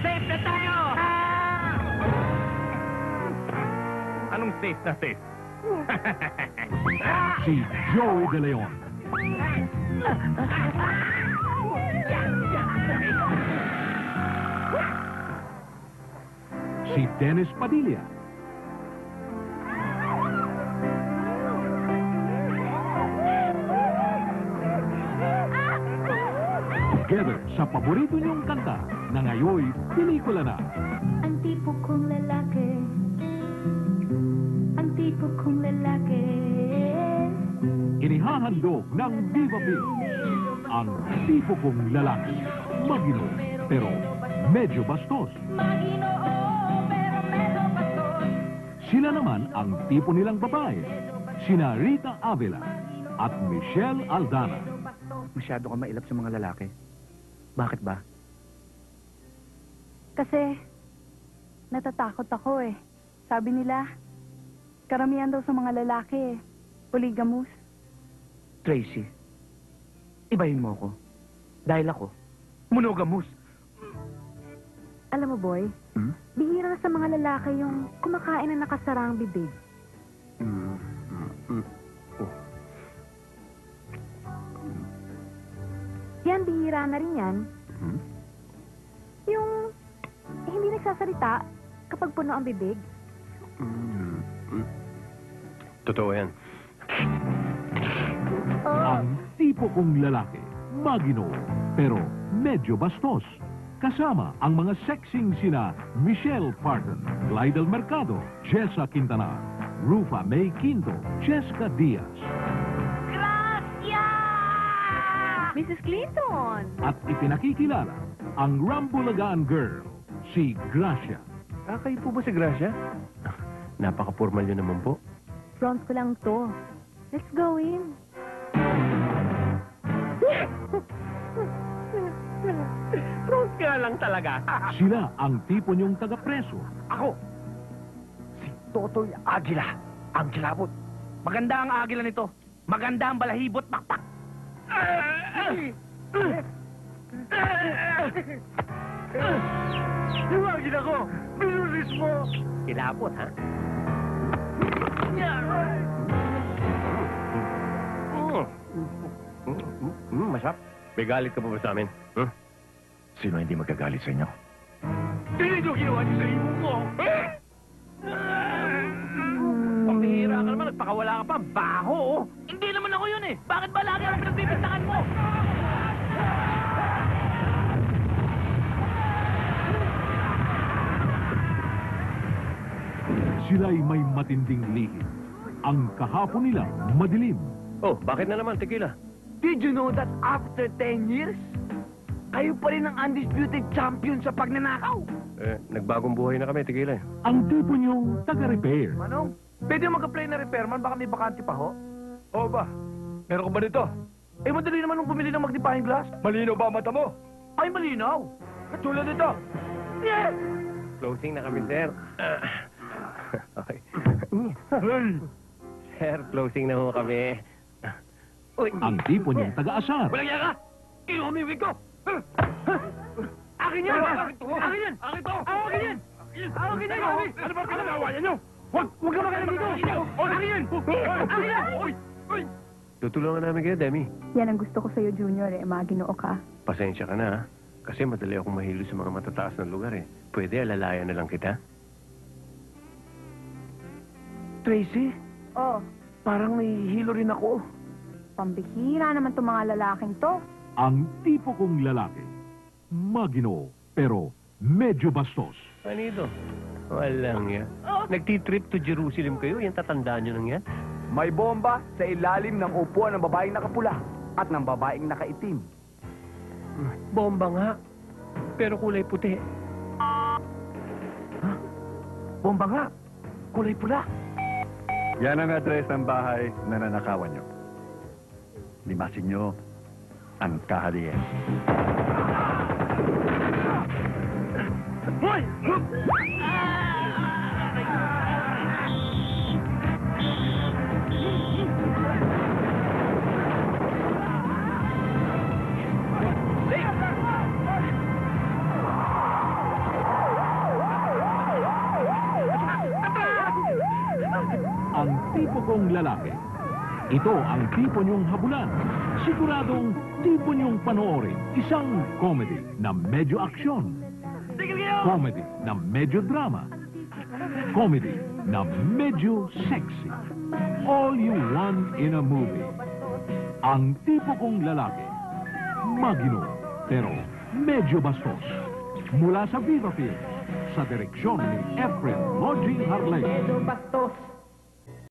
Safe na tayo! Anong safe na safe? Si Joey De Leon. Si Dennis Padilla. Together sa paborito niyong kanta na ngayon pelikula na. Ang tipo kong lalaki, ang tipo kong lalaki. Inihahandog ng Viva Film ang tipo kong lalaki. Magino, pero medyo bastos. Maginoo, pero medyo bastos. Sila naman ang tipo nilang babae, sina Rita Avila at Michelle Aldana. Masyado ka mailap sa mga lalaki. Bakit ba? Kasi, natatakot ako eh. Sabi nila, karamihan daw sa mga lalaki eh. Polygamous. Tracy, ibahin mo ako. Dahil ako, monogamous. Alam mo, boy, bihira na sa mga lalaki yung kumakain na nakasarang bibig. Yan, bihira na rin yan. Yung hindi nagsasalita kapag puno ang bibig. Totoo yan. Ang tipo kong lalaki, Magino, pero medyo bastos. Kasama ang mga sexing sina Michelle Parton, Glidel Mercado, Jessa Quintana, Rufa May Quinto, Jessica Diaz. Mrs. Clinton! At ipinakikilala ang Rambulagaan girl, si Gracia. Kayo po ba si Gracia? Napaka-formal nyo naman po. Front ko lang to. Let's go in. Front ka lang talaga. Sila ang tipo niyong taga-preso. Ako! Si Totoy Agila, ang kilabot. Maganda ang agila nito. Maganda ang balahibot, pakpak. Iwagin ako! Binulis mo! Kilabot, ha? Masarap. May galit ka pa ba sa amin? Sino hindi magagalit sa inyo? Hindi nyo ginawa niyo sa imo ko! Pambihira ka naman, nagpakawala ka pa. Baho, oh! Hindi naman ako yun eh! Bakit ba lagi ang pinagbibintangan mo? Sila'y may matinding lihim. Ang kahapon nila madilim. Oh, bakit na naman, tequila? Did you know that after 10 years, kayo pa rin ang undisputed champion sa pagnanakaw? Nagbagong buhay na kami, tequila. Ang tipo niyong taga-repair. Manong, pwede mag-apply na repairman, baka may bakante pa ho? Oo ba? Meron ka ba nito? Eh, madali naman nung bumili ng magnifying glass. Malinaw ba ang mata mo? Ay, malinaw. Katulad nito. Yes! Closing na kami, sir. Okay. Sir, closing na ho kami. Uy! Ang tipo niyong taga-asar. Walang yan ka! Kinuha mo yung wig ko! Akin yan! Akin to! Akin yan! Akin to! Akin yan! Akin yan! Ano ba pinagawayan nyo? Huwag ka makain dito! Akin yan! Akin yan! Uy! Tutulungan namin kayo, Demi. Yan ang gusto ko sa'yo, Junior eh. Maginoo ka. Pasensya ka na, ha? Kasi madali akong mahilo sa mga matataas na lugar, eh. Pwede, alalayan na lang kita. Tracy, Oh, parang nahihilo rin ako. pambihira naman itong mga lalaking to. Ang tipo kong lalaki, Magino, pero medyo bastos. Anito? Walang yan. Nagtitrip to Jerusalem kayo, yan tatandaan nyo nang yan? May bomba sa ilalim ng upuan ng babaeng nakapula at ng babaeng nakaitim. Bomba nga. Pero kulay puti. Bomba nga! Kulay pula! Yan ang address ng bahay na nanakawan nyo. Limasin nyo ang kahalian. Hoy! tipo kong lalaki. Ito ang tipo niyong habulan. Siguradong tipo niyong panoorin. Isang comedy na medyo aksyon. Comedy na medyo drama. Comedy na medyo sexy. All you want in a movie. Ang tipo kong lalaki. Magino, pero medyo bastos. Mula sa Viva Films, sa direksyon ni Efren Lodging Harley. Medyo bastos.